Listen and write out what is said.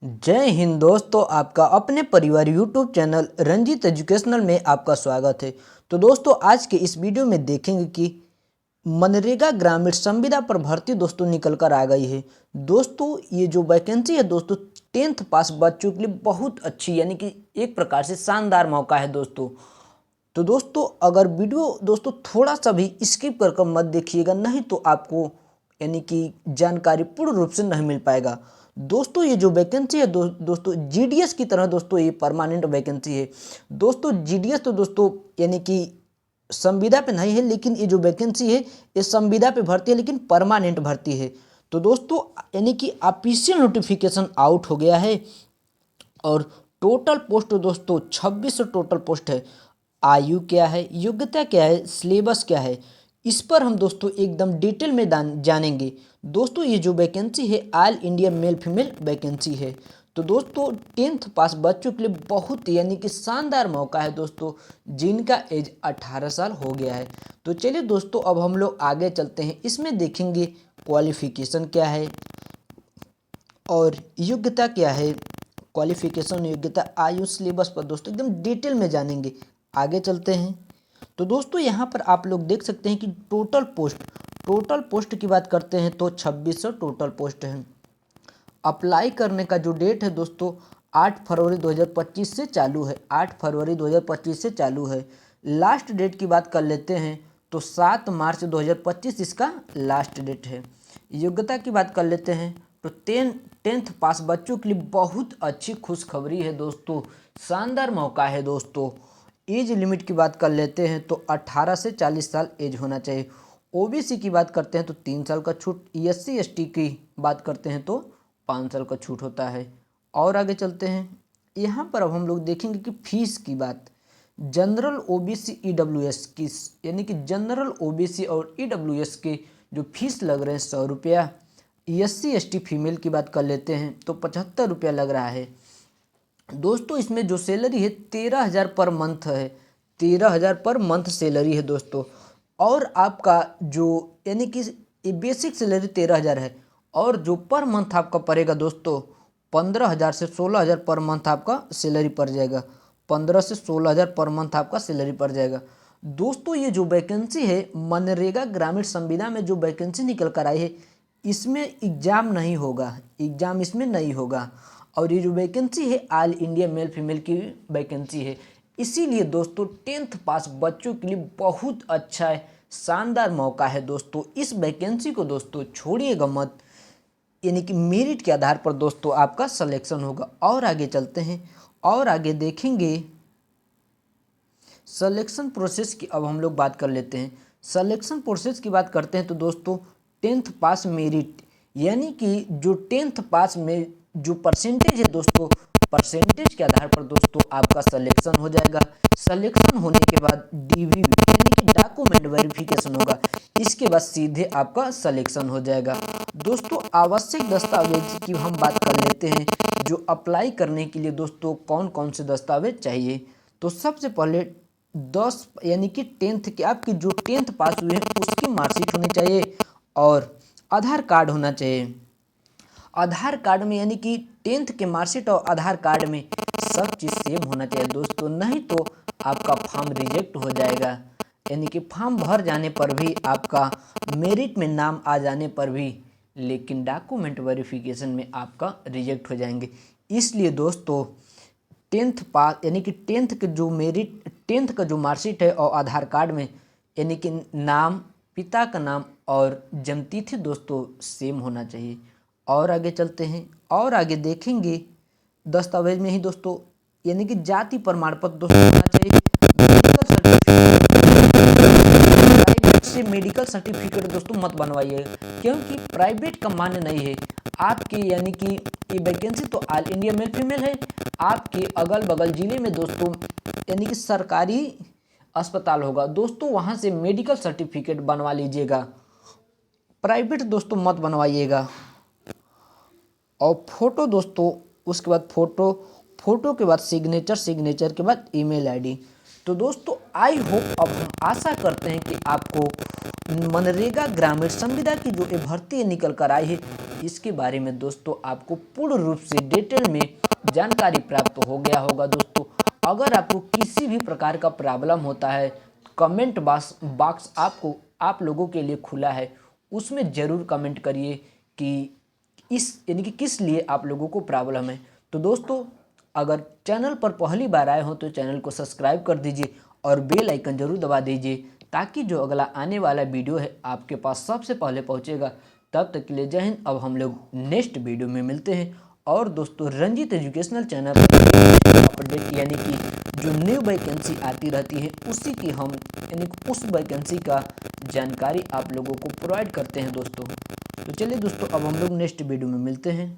जय हिंद दोस्तों, आपका अपने परिवार यूट्यूब चैनल रंजीत एजुकेशनल में आपका स्वागत है। तो दोस्तों, आज के इस वीडियो में देखेंगे कि मनरेगा ग्रामीण संविदा पर भर्ती दोस्तों निकल कर आ गई है। दोस्तों, ये जो वैकेंसी है दोस्तों 10th पास बच्चों के लिए बहुत अच्छी यानी कि एक प्रकार से शानदार मौका है दोस्तों। तो दोस्तों, अगर वीडियो दोस्तों थोड़ा सा भी स्किप कर मत देखिएगा, नहीं तो आपको यानी कि जानकारी पूर्ण रूप से नहीं मिल पाएगा। दोस्तों, ये जो वैकेंसी है दोस्तों जीडीएस की तरह दोस्तों ये परमानेंट वैकेंसी है। दोस्तों, जीडीएस तो दोस्तों यानी कि संविदा पे नहीं है, लेकिन ये जो वैकेंसी है ये संविदा पे भर्ती है लेकिन परमानेंट भर्ती है। तो दोस्तों यानी कि ऑफिशियल नोटिफिकेशन आउट हो गया है और टोटल पोस्ट दोस्तों 2600 टोटल पोस्ट है। आयु क्या है, योग्यता क्या है, सिलेबस क्या है, इस पर हम दोस्तों एकदम डिटेल में जानेंगे। दोस्तों, ये जो वैकेंसी है all India male female vacancy है। तो दोस्तों 10th पास बच्चों के लिए बहुत यानी कि शानदार मौका है दोस्तों, जिनका एज 18 साल हो गया है। तो चलिए दोस्तों, अब हम लोग आगे चलते हैं। इसमें देखेंगे क्वालिफिकेशन क्या है और योग्यता क्या है, क्वालिफिकेशन योग्यता आयु सिलेबस पर दोस्तों एकदम डिटेल में जानेंगे। आगे चलते हैं। तो दोस्तों यहाँ पर आप लोग देख सकते हैं कि टोटल पोस्ट की बात करते हैं तो 2600 टोटल पोस्ट है। अप्लाई करने का जो डेट है दोस्तों 8 फरवरी 2025 से चालू है। 8 फरवरी 2025 से चालू है। लास्ट डेट की बात कर लेते हैं तो 7 मार्च 2025 इसका लास्ट डेट है। योग्यता की बात कर लेते हैं तो 10th पास बच्चों के लिए बहुत अच्छी खुशखबरी है दोस्तों, शानदार मौका है दोस्तों। एज लिमिट की बात कर लेते हैं तो 18 से 40 साल एज होना चाहिए। ओबीसी की बात करते हैं तो 3 साल का छूट, एससी एसटी की बात करते हैं तो 5 साल का छूट होता है। और आगे चलते हैं। यहाँ पर अब हम लोग देखेंगे कि फीस की बात, जनरल ओबीसी ईडब्ल्यूएस की यानी कि जनरल ओबीसी और ईडब्ल्यूएस के जो फीस लग रहे हैं 100 रुपया। एससी एसटी फीमेल की बात कर लेते हैं तो 75 रुपया लग रहा है दोस्तों। इसमें जो सैलरी है 13,000 पर मंथ है, 13,000 पर मंथ सैलरी है दोस्तों। और आपका जो यानी कि बेसिक सैलरी 13,000 है और जो पर मंथ आपका पड़ेगा दोस्तों 15,000 से 16,000 पर मंथ आपका सैलरी पड़ जाएगा। 15 से 16,000 पर मंथ आपका सैलरी पड़ जाएगा दोस्तों। ये जो वैकेंसी है मनरेगा ग्रामीण संविदा में जो वैकेंसी निकल कर आई है, इसमें एग्ज़ाम नहीं होगा, एग्ज़ाम इसमें नहीं होगा। और ये जो वैकेंसी है ऑल इंडिया मेल फीमेल की वैकेंसी है, इसीलिए दोस्तों 10th पास बच्चों के लिए बहुत अच्छा है, शानदार मौका है दोस्तों। इस वैकेंसी को दोस्तों छोड़िएगा मत, यानी कि मेरिट के आधार पर दोस्तों आपका सिलेक्शन होगा। और आगे चलते हैं और आगे देखेंगे सिलेक्शन प्रोसेस की। अब हम लोग बात कर लेते हैं सिलेक्शन प्रोसेस की बात करते हैं तो दोस्तों 10th पास मेरिट यानी कि जो 10th पास में जो परसेंटेज है दोस्तों, परसेंटेज के आधार पर दोस्तों आपका सिलेक्शन हो जाएगा। सिलेक्शन होने के बाद डीवी यानी कि डॉक्यूमेंट वेरिफिकेशन होगा, इसके बाद सीधे आपका सिलेक्शन हो जाएगा दोस्तों। आवश्यक दस्तावेज की हम बात कर लेते हैं, जो अप्लाई करने के लिए दोस्तों कौन कौन से दस्तावेज चाहिए। तो सबसे पहले 10 यानी कि 10th के आपकी जो 10th पास हुए हैं उसकी मार्कशीट होनी चाहिए और आधार कार्ड होना चाहिए। आधार कार्ड में यानी कि 10th के मार्कशीट और आधार कार्ड में सब चीज़ सेम होना चाहिए दोस्तों, नहीं तो आपका फॉर्म रिजेक्ट हो जाएगा। यानी कि फॉर्म भर जाने पर भी आपका मेरिट में नाम आ जाने पर भी, लेकिन डॉक्यूमेंट वेरिफिकेशन में आपका रिजेक्ट हो जाएंगे। इसलिए दोस्तों 10th पास यानी कि 10th के जो मेरिट 10th का जो मार्कशीट है और आधार कार्ड में यानी कि नाम, पिता का नाम और जन्मतिथि दोस्तों सेम होना चाहिए। और आगे चलते हैं और आगे देखेंगे दस्तावेज में ही दोस्तों यानी कि जाति प्रमाण पत्र दोस्तों होना चाहिए। मेडिकल सर्टिफिकेट, प्राइवेट से मेडिकल सर्टिफिकेट दोस्तों मत बनवाइए, क्योंकि प्राइवेट का मान्य नहीं है आपके। यानी कि ये वैकेंसी तो ऑल इंडिया मेल फीमेल है, आपके अगल बगल जिले में दोस्तों यानी कि सरकारी अस्पताल होगा दोस्तों, वहाँ से मेडिकल सर्टिफिकेट बनवा लीजिएगा, प्राइवेट दोस्तों मत बनवाइएगा। और फोटो दोस्तों, उसके बाद फोटो के बाद सिग्नेचर के बाद ईमेल आईडी। तो दोस्तों आई होप, अब हम आशा करते हैं कि आपको मनरेगा ग्रामीण संविदा की जो भर्ती निकल कर आई है इसके बारे में दोस्तों आपको पूर्ण रूप से डिटेल में जानकारी प्राप्त हो गया होगा। दोस्तों अगर आपको किसी भी प्रकार का प्रॉब्लम होता है, कमेंट बॉक्स आप लोगों के लिए खुला है, उसमें ज़रूर कमेंट करिए कि यानी कि किस लिए आप लोगों को प्रॉब्लम है। तो दोस्तों अगर चैनल पर पहली बार आए हो तो चैनल को सब्सक्राइब कर दीजिए और बेल आइकन जरूर दबा दीजिए, ताकि जो अगला आने वाला वीडियो है आपके पास सबसे पहले पहुंचेगा। तब तक के लिए जय हिंद। अब हम लोग नेक्स्ट वीडियो में मिलते हैं। और दोस्तों रंजीत एजुकेशनल चैनल पर अपडेट यानी कि जो न्यू वैकेंसी आती रहती है उसी की हम यानी कि उस वैकेंसी का जानकारी आप लोगों को प्रोवाइड करते हैं दोस्तों। तो चलिए दोस्तों अब हम लोग नेक्स्ट वीडियो में मिलते हैं।